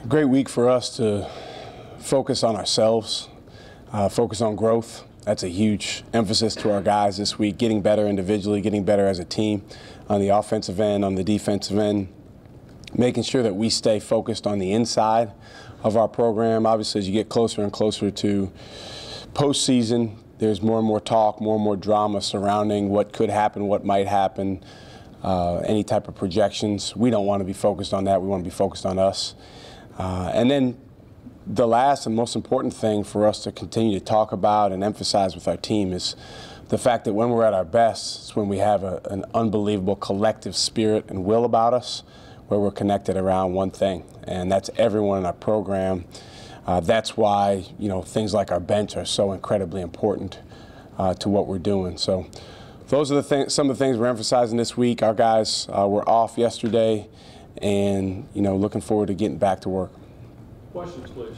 Great week for us to focus on ourselves, focus on growth. That's a huge emphasis to our guys this week, getting better individually, getting better as a team on the offensive end, on the defensive end, making sure that we stay focused on the inside of our program. Obviously, as you get closer and closer to postseason, there's more and more talk, more and more drama surrounding what could happen, what might happen, any type of projections. We don't want to be focused on that. We want to be focused on us. And then the last and most important thing for us to continue to talk about and emphasize with our team is the fact that when we're at our best, it's when we have an unbelievable collective spirit and will about us, where we're connected around one thing, and that's everyone in our program. That's why, things like our bench are so incredibly important to what we're doing. So those are some of the things we're emphasizing this week. Our guys were off yesterday, and looking forward to getting back to work. Questions, please.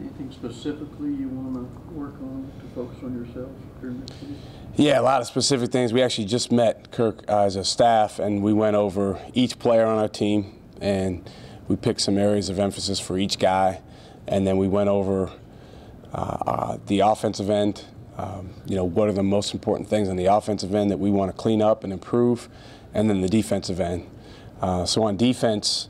Anything specifically you want to work on to focus on yourself during next week? Yeah, a lot of specific things. We actually just met, Kirk, as a staff, and we went over each player on our team, and we picked some areas of emphasis for each guy, and then we went over the offensive end. What are the most important things on the offensive end that we want to clean up and improve, and then the defensive end. So on defense,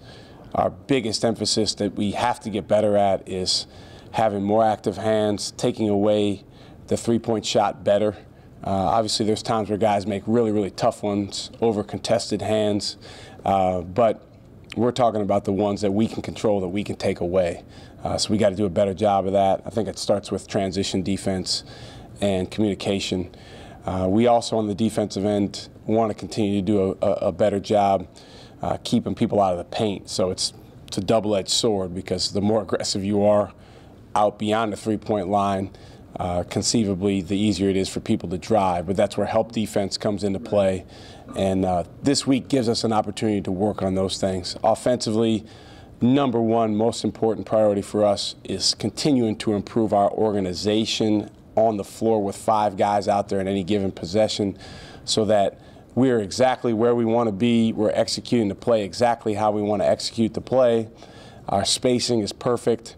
our biggest emphasis that we have to get better at is having more active hands, taking away the three-point shot better. Obviously, there's times where guys make really, really tough ones over contested hands, but we're talking about the ones that we can control, that we can take away. So we got to do a better job of that. I think it starts with transition defense and communication. We also, on the defensive end, want to continue to do a better job keeping people out of the paint. So it's a double-edged sword, because the more aggressive you are out beyond the three-point line, conceivably the easier it is for people to drive. But that's where help defense comes into play. And this week gives us an opportunity to work on those things. Offensively, number one most important priority for us is continuing to improve our organization on the floor with 5 guys out there in any given possession, so that we're exactly where we want to be. We're executing the play exactly how we want to execute the play. Our spacing is perfect.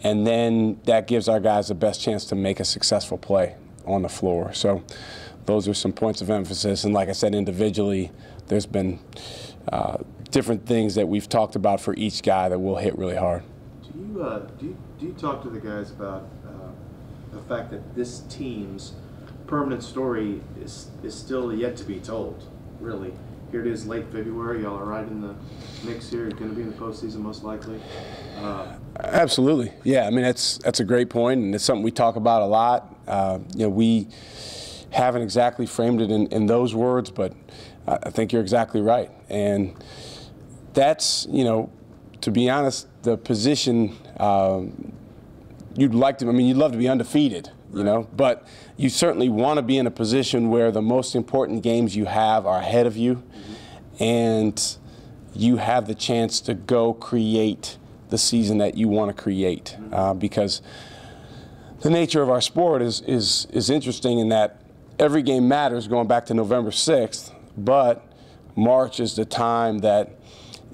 And then that gives our guys the best chance to make a successful play on the floor. So those are some points of emphasis. And like I said, individually, there's been different things that we've talked about for each guy that will hit really hard. Do you talk to the guys about the fact that this team's permanent story is still yet to be told, really? Here it is, late February. Y'all are right in the mix here. You're going to be in the postseason most likely. Absolutely, yeah. I mean, that's a great point, and it's something we talk about a lot. We haven't exactly framed it in those words, but I think you're exactly right. And that's, to be honest, the position you'd like to. I mean, you'd love to be undefeated. But you certainly want to be in a position where the most important games you have are ahead of you, and you have the chance to go create the season that you want to create. Because the nature of our sport is interesting in that every game matters going back to November 6th, but March is the time that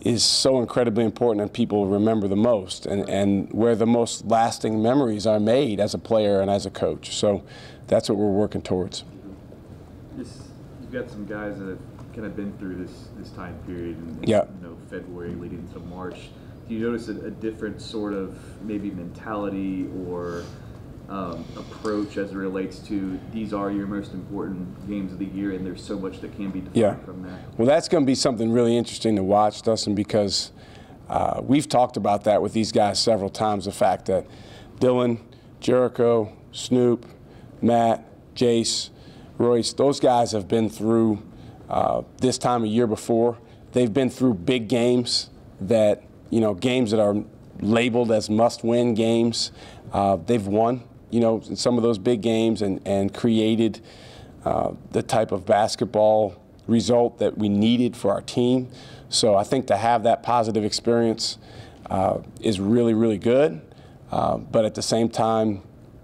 is so incredibly important and people remember the most, and where the most lasting memories are made as a player and as a coach. So that's what we're working towards. You've got some guys that have kind of been through this time period, in yeah. February leading into March. Do you notice a different sort of maybe mentality or approach as it relates to these are your most important games of the year, and there's so much that can be defined from that? Well, that's going to be something really interesting to watch, Dustin, because we've talked about that with these guys several times, the fact that Dylan, Jericho, Snoop, Matt, Jace, Royce, those guys have been through this time of year before. They've been through big games that, games that are labeled as must-win games. They've won, in some of those big games and created the type of basketball result that we needed for our team. So I think to have that positive experience is really, really good. But at the same time,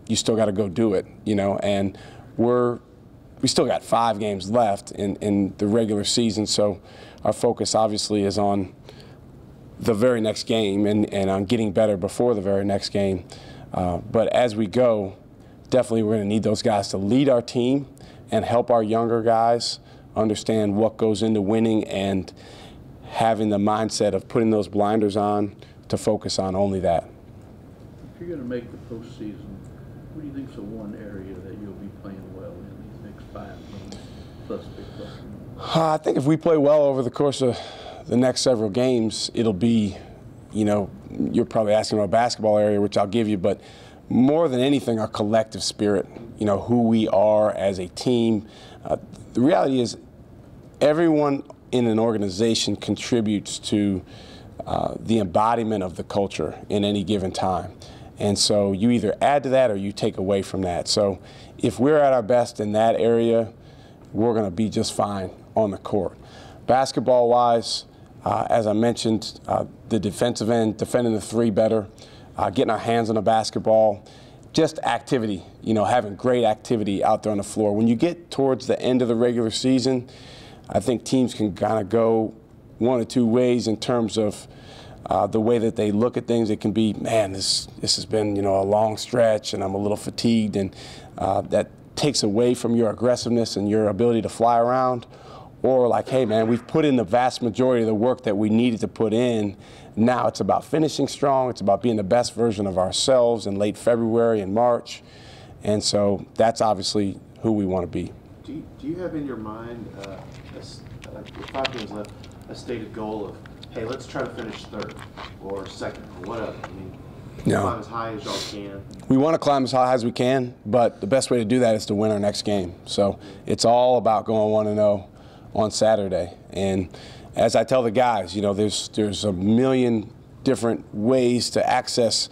you still got to go do it, and we still got 5 games left in the regular season. So our focus obviously is on the very next game and on getting better before the very next game. But as we go, definitely we're going to need those guys to lead our team and help our younger guys understand what goes into winning and having the mindset of putting those blinders on to focus on only that. If you're going to make the postseason, what do you think is the one area that you'll be playing well in these next 5 games plus big plus? I think if we play well over the course of the next several games, it'll be, you know, you're probably asking about basketball area, which I'll give you, but more than anything, our collective spirit, you know, who we are as a team. The reality is everyone in an organization contributes to the embodiment of the culture in any given time. And so you either add to that or you take away from that. So if we're at our best in that area, we're going to be just fine on the court. Basketball-wise, as I mentioned, the defensive end, defending the three better, getting our hands on the basketball, just activity, you know, having great activity out there on the floor. When you get towards the end of the regular season, I think teams can kind of go one or two ways in terms of the way that they look at things. It can be, man, this has been, you know, a long stretch and I'm a little fatigued, and that takes away from your aggressiveness and your ability to fly around. Or like, hey, man, we've put in the vast majority of the work that we needed to put in. Now it's about finishing strong. It's about being the best version of ourselves in late February and March. And so that's obviously who we want to be. Do you have in your mind, with 5 games left, a stated goal of, hey, let's try to finish third or second or whatever? I mean, No. climb as high as y'all can. We want to climb as high as we can, but the best way to do that is to win our next game. So it's all about going 1-0 on Saturday. And as I tell the guys, you know, there's a million different ways to access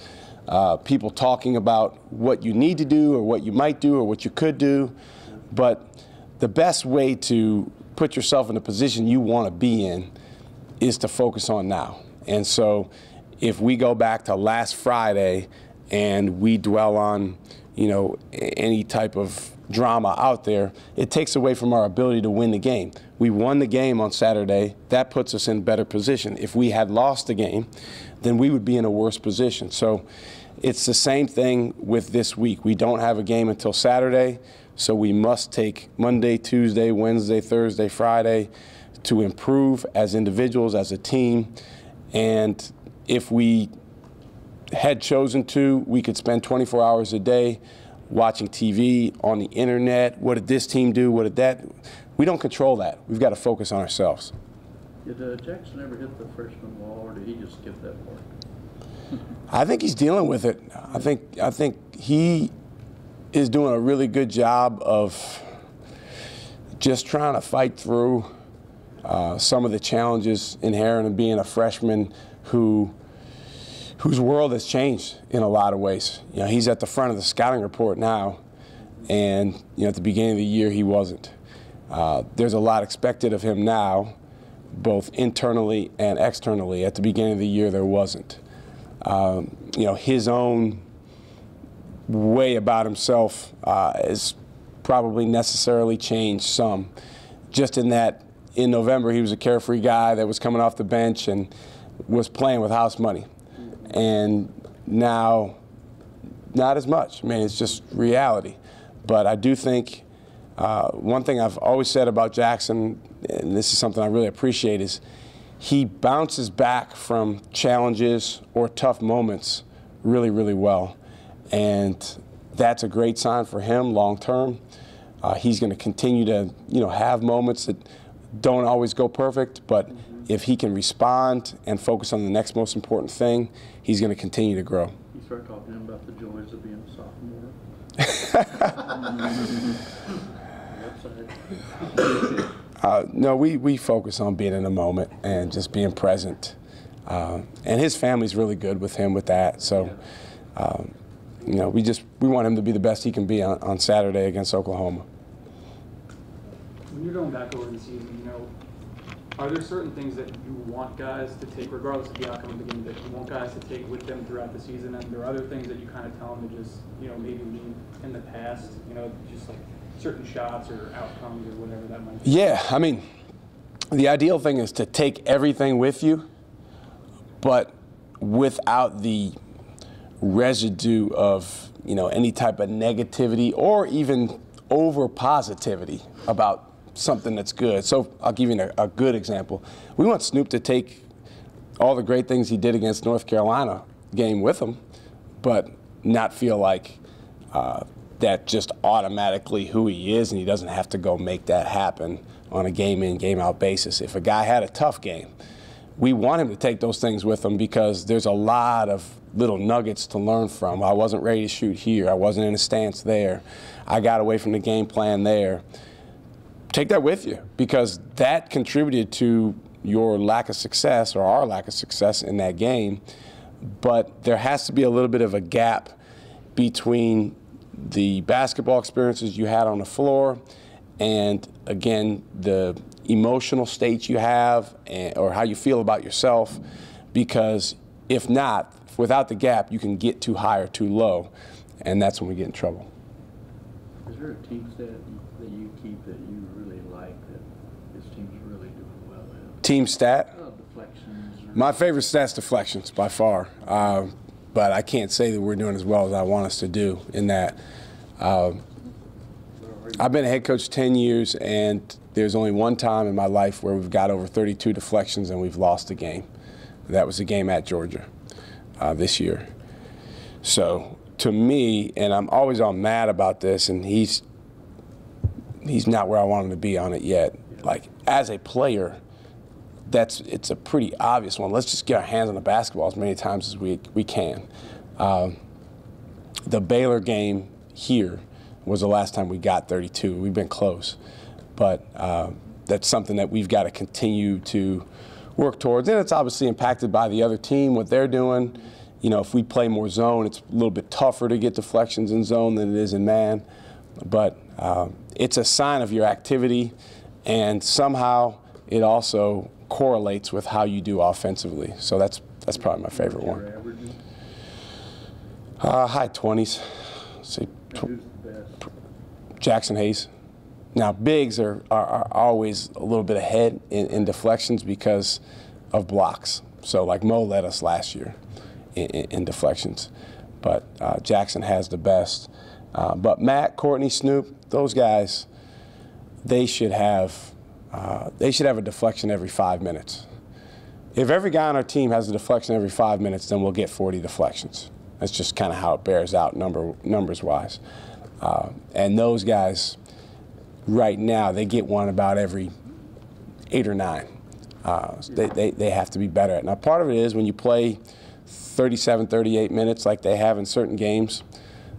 people talking about what you need to do or what you might do or what you could do. But the best way to put yourself in a position you want to be in is to focus on now. And so if we go back to last Friday and we dwell on, you know, any type of drama out there, it takes away from our ability to win the game. We won the game on Saturday. That puts us in better position. If we had lost the game, then we would be in a worse position. So it's the same thing with this week. We don't have a game until Saturday, so we must take Monday, Tuesday, Wednesday, Thursday, Friday to improve as individuals, as a team. And if we had chosen to, we could spend 24 hours a day watching TV, on the internet. What did this team do? What did that? We don't control that. We've got to focus on ourselves. Did Jackson ever hit the freshman wall, or did he just skip that part? I think he's dealing with it. I think he is doing a really good job of just trying to fight through some of the challenges inherent in being a freshman whose world has changed in a lot of ways. You know, he's at the front of the scouting report now, and you know, at the beginning of the year he wasn't. There's a lot expected of him now, both internally and externally. At the beginning of the year there wasn't. You know, his own way about himself has probably necessarily changed some, just in that in November he was a carefree guy that was coming off the bench and was playing with house money. And now, not as much. I mean, it's just reality. But I do think one thing I've always said about Jackson, and this is something I really appreciate, is he bounces back from challenges or tough moments really, really well. And that's a great sign for him long term. He's going to continue to, you know, have moments that don't always go perfect, but if he can respond and focus on the next most important thing, he's going to continue to grow. You start talking to him about the joys of being a sophomore. No, we focus on being in the moment and just being present. And his family's really good with him with that. So, you know, we want him to be the best he can be on Saturday against Oklahoma. When you're going back over the season, you know, are there certain things that you want guys to take, regardless of the outcome of the game, that you want guys to take with them throughout the season? And there are other things that you kind of tell them to just, you know, maybe leave in the past, you know, just like certain shots or outcomes or whatever that might be? Yeah, I mean, the ideal thing is to take everything with you, but without the residue of, you know, any type of negativity or even over positivity about something that's good. So I'll give you a good example. We want Snoop to take all the great things he did against North Carolina game with him, but not feel like that just automatically who he is, and he doesn't have to go make that happen on a game-in, game-out basis. If a guy had a tough game, we want him to take those things with him because there's a lot of little nuggets to learn from. I wasn't ready to shoot here. I wasn't in a stance there. I got away from the game plan there. Take that with you because that contributed to your lack of success or our lack of success in that game. But there has to be a little bit of a gap between the basketball experiences you had on the floor and, again, the emotional state you have or how you feel about yourself, because if not, without the gap, you can get too high or too low, and that's when we get in trouble. Is there a team stat that you keep that you really like that this team's really doing well at? Team stat? Deflections. My favorite stat's deflections by far, but I can't say that we're doing as well as I want us to do in that. I've been a head coach 10 years, and there's only one time in my life where we've got over 32 deflections and we've lost a game. That was a game at Georgia this year. So to me, and I'm always all mad about this, and he's not where I want him to be on it yet. Like, as a player, it's a pretty obvious one. Let's just get our hands on the basketball as many times as we can. The Baylor game here was the last time we got 32. We've been close, but that's something that we've got to continue to work towards. And it's obviously impacted by the other team, what they're doing. You know, if we play more zone, it's a little bit tougher to get deflections in zone than it is in man. But it's a sign of your activity, and somehow it also correlates with how you do offensively. So that's probably my favorite one. High 20s. Say Jackson Hayes. Now, bigs are always a little bit ahead in deflections because of blocks. So, like Mo led us last year in deflections, but Jackson has the best. But Matt, Courtney, Snoop, those guys, they should have a deflection every 5 minutes. If every guy on our team has a deflection every 5 minutes, then we'll get 40 deflections. That's just kind of how it bears out numbers-wise. And those guys, right now, they get one about every 8 or 9. They have to be better at it. Now, part of it is when you play 37, 38 minutes like they have in certain games,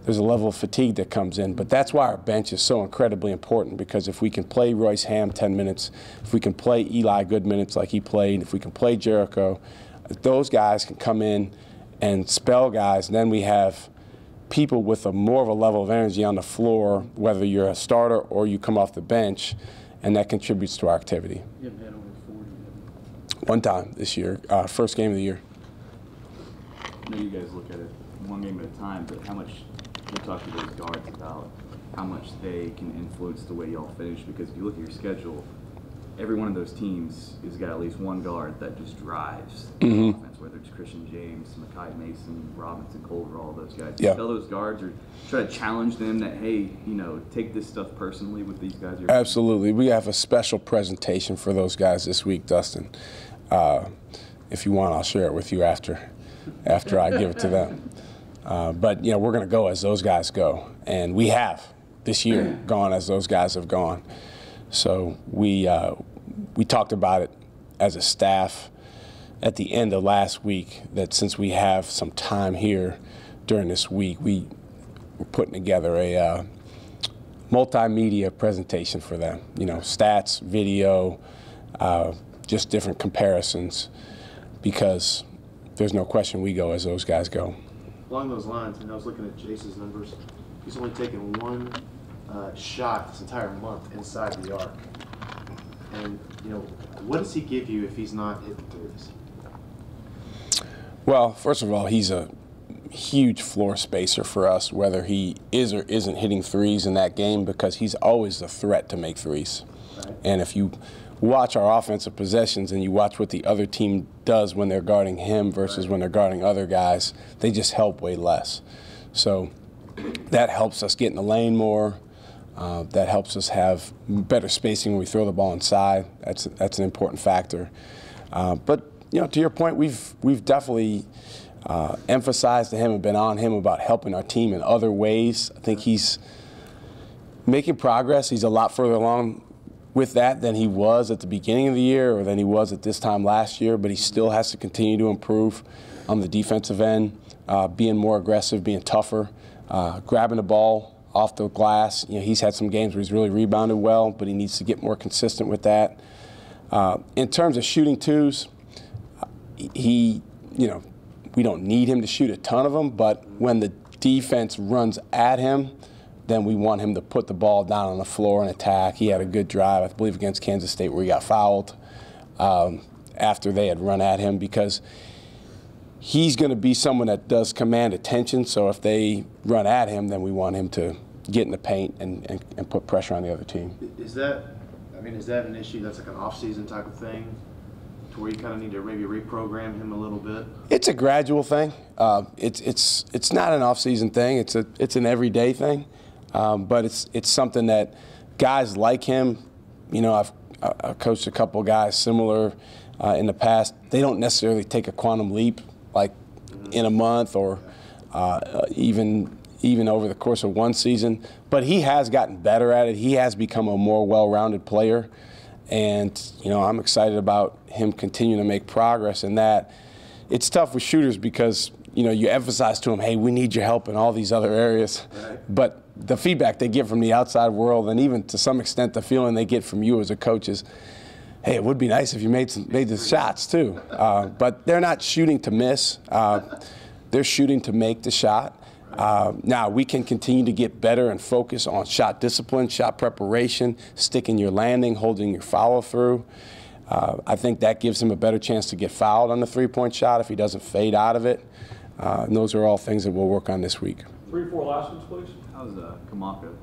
there's a level of fatigue that comes in. But that's why our bench is so incredibly important, because if we can play Royce Ham 10 minutes, if we can play Eli good minutes like he played, if we can play Jericho, those guys can come in and spell guys, and then we have people with more of a level of energy on the floor, whether you're a starter or you come off the bench, and that contributes to our activity. You haven't had over 40 yet. One time this year, first game of the year. I know you guys look at it one game at a time, but how much can you talk to those guards about how much they can influence the way y'all finish? Because if you look at your schedule, every one of those teams has got at least one guard that just drives the offense, whether it's Christian James, Makai Mason, Robinson, Culver, all those guys. Yeah. You tell those guards or try to challenge them that, hey, you know, take this stuff personally with these guys. Absolutely. We have a special presentation for those guys this week, Dustin. If you want, I'll share it with you after I give it to them. But, you know, we're going to go as those guys go. And we have this year gone as those guys have gone. So we talked about it as a staff at the end of last week, that since we have some time here during this week, we're putting together a multimedia presentation for them. You know, stats, video, just different comparisons, because there's no question we go as those guys go. Along those lines, and I was looking at Jace's numbers, he's only taken one shot this entire month inside the arc. And, you know, what does he give you if he's not hitting threes? Well, first of all, he's a huge floor spacer for us, whether he is or isn't hitting threes in that game, because he's always a threat to make threes. Right. And if you watch our offensive possessions and you watch what the other team does when they're guarding him versus when they're guarding other guys, they just help way less. So that helps us get in the lane more. That helps us have better spacing when we throw the ball inside. That's an important factor. But to your point, we've definitely emphasized to him and been on him about helping our team in other ways. I think he's making progress. He's a lot further along with that than he was at the beginning of the year or than he was at this time last year, but he still has to continue to improve on the defensive end, being more aggressive, being tougher, grabbing the ball off the glass. He's had some games where he's really rebounded well, but he needs to get more consistent with that. In terms of shooting twos, we don't need him to shoot a ton of them, but when the defense runs at him, then we want him to put the ball down on the floor and attack. He had a good drive, I believe, against Kansas State where he got fouled after they had run at him, because he's going to be someone that does command attention. So if they run at him, then we want him to get in the paint and put pressure on the other team. Is that an issue that's like an off-season type of thing, to where you kind of need to maybe reprogram him a little bit? It's a gradual thing. It's not an off-season thing. It's an everyday thing. But it's something that guys like him, I've coached a couple guys similar in the past. They don't necessarily take a quantum leap like in a month or even over the course of one season. But he has gotten better at it. He has become a more well-rounded player. And, I'm excited about him continuing to make progress in that. It's tough with shooters because, you emphasize to them, hey, we need your help in all these other areas. Right. But the feedback they get from the outside world, and even to some extent the feeling they get from you as a coach, is, hey, it would be nice if you made the shots too. But they're not shooting to miss. They're shooting to make the shot. Now, we can continue to get better and focus on shot discipline, shot preparation, sticking your landing, holding your follow-through. I think that gives him a better chance to get fouled on the three-point shot if he doesn't fade out of it. And those are all things that we'll work on this week. 3-4 last ones, please. How's Kamaka?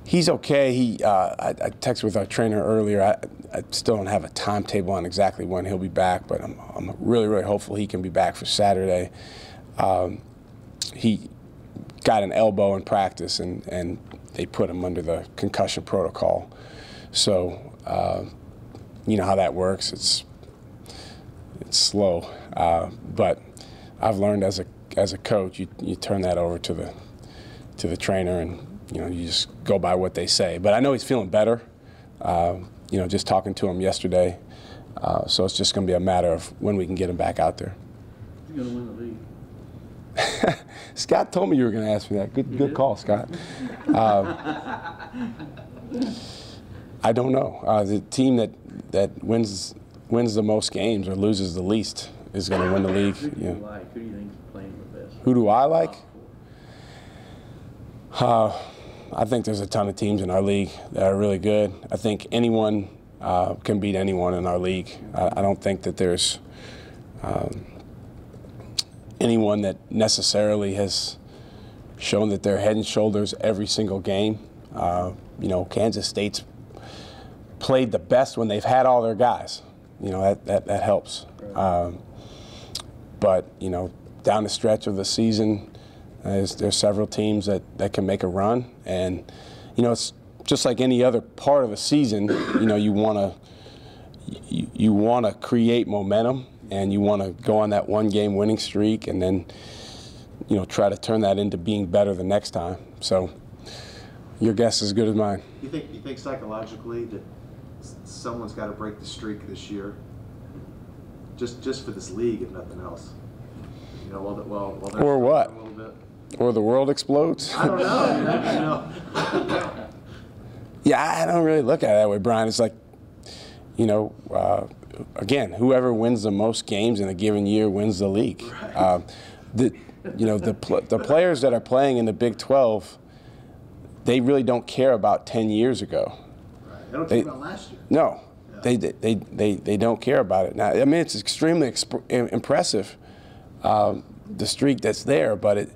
He's okay. I texted with our trainer earlier. I still don't have a timetable on exactly when he'll be back, but I'm really, really hopeful he can be back for Saturday. He got an elbow in practice, and they put him under the concussion protocol. So you know how that works. It's slow, but I've learned as a coach, you turn that over to the trainer, and you just go by what they say. But I know he's feeling better. Just talking to him yesterday. So it's just going to be a matter of when we can get him back out there. You're going to win the league. Scott told me you were going to ask me that. Good call, Scott. I don't know. The team that wins the most games or loses the least is going to win the league. Who do you like? Who do you think is playing the best? Who do I like? I think there's a ton of teams in our league that are really good. I think anyone can beat anyone in our league. I don't think that there's anyone that necessarily has shown that they're head and shoulders every single game. Kansas State's played the best when they've had all their guys. That helps. But down the stretch of the season, there's several teams that can make a run, and it's just like any other part of a season. You want to create momentum, and you want to go on that one-game winning streak, and then try to turn that into being better the next time. So your guess is as good as mine. You think psychologically that someone's got to break the streak this year, just for this league, if nothing else? While or what? A little bit. Or the world explodes? I don't know. Yeah, I don't really look at it that way, Brian. It's like, again, whoever wins the most games in a given year wins the league. Right. The players that are playing in the Big 12, they really don't care about 10 years ago. Right. They don't care about last year. No, yeah. They don't care about it. Now, I mean, it's extremely impressive, the streak that's there, but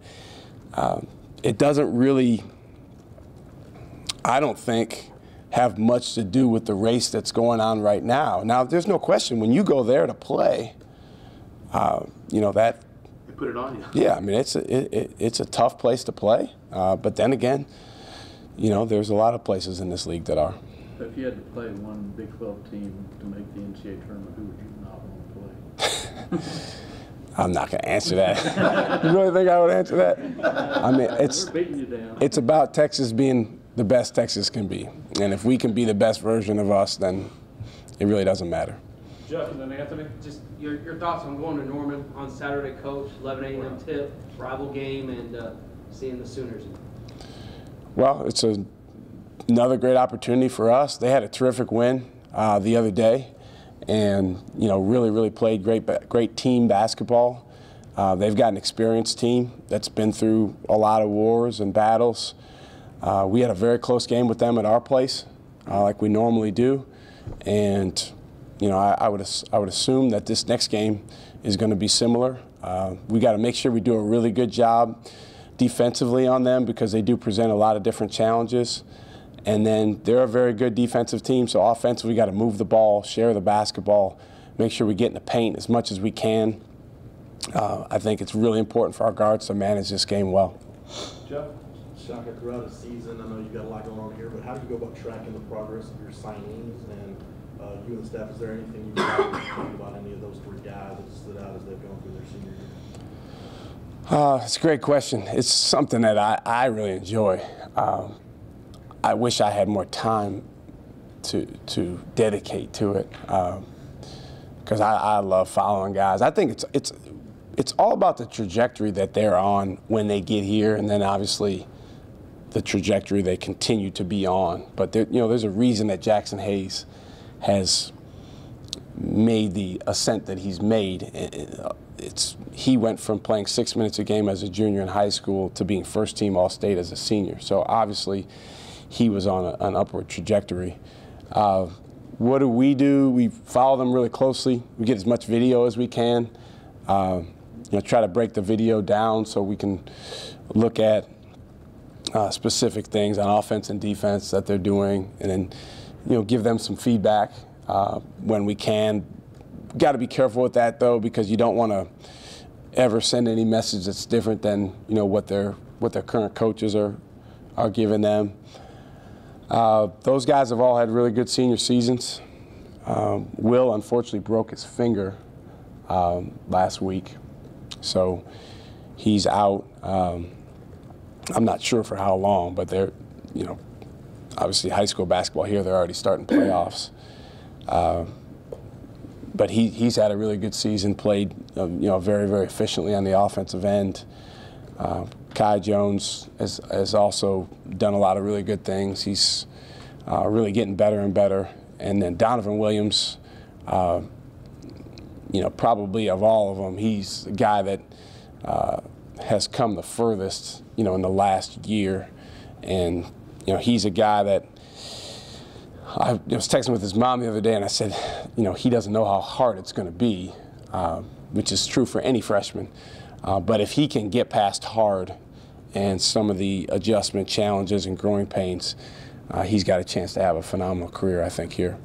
it doesn't really, I don't think, have much to do with the race that's going on right now. Now, there's no question when you go there to play, you know, that They put it on you. yeah, I mean, it's a tough place to play. But then again, you know, there's a lot of places in this league that are. If you had to play one Big 12 team to make the NCAA tournament, who would you not want to play? I'm not going to answer that. You really think I would answer that? I mean, We're beating you down. it's about Texas being the best Texas can be. And if we can be the best version of us, then it really doesn't matter. Jeff and then Anthony. Just your thoughts on going to Norman on Saturday, Coach, 11 a.m. tip, rival game, and seeing the Sooners. Well, it's another great opportunity for us. They had a terrific win the other day, and you know, really played great team basketball. They've got an experienced team that's been through a lot of wars and battles. We had a very close game with them at our place, like we normally do, and you know, I would assume that this next game is going to be similar. We got to make sure we do a really good job defensively on them because they do present a lot of different challenges. And then they're a very good defensive team, so offensively we got to move the ball, share the basketball, make sure we get in the paint as much as we can. I think it's really important for our guards to manage this game well. Jeff. Shaka, throughout the season, I know you've got a lot going on here, but how do you go about tracking the progress of your signees and you and the staff? Is there anything you can think about any of those three guys that stood out as they've gone through their senior year? It's a great question. It's something that I really enjoy. I wish I had more time to dedicate to it because I love following guys. I think it's all about the trajectory that they're on when they get here, and then obviously the trajectory they continue to be on. But you know, there's a reason that Jackson Hayes has made the ascent that he's made. He went from playing 6 minutes a game as a junior in high school to being first team All-State as a senior. So obviously he was on an upward trajectory. What do? We follow them really closely. We get as much video as we can. You know, try to break the video down so we can look at specific things on offense and defense that they're doing, and then, you know, give them some feedback when we can. Got to be careful with that though, because you don't want to ever send any message that's different than, you know, what their current coaches are giving them. Those guys have all had really good senior seasons. Will unfortunately broke his finger last week, so he's out. I'm not sure for how long, but they're, you know, obviously high school basketball here, they're already starting playoffs. But he's had a really good season, played you know, very efficiently on the offensive end. Kai Jones has also done a lot of really good things. He's really getting better and better. And then Donovan Williams, you know, probably of all of them, he's the guy that has come the furthest, you know, in the last year. And, you know, he's a guy that I was texting with his mom the other day, and I said, you know, he doesn't know how hard it's going to be, which is true for any freshman. But if he can get past hard and some of the adjustment challenges and growing pains, he's got a chance to have a phenomenal career, I think, here.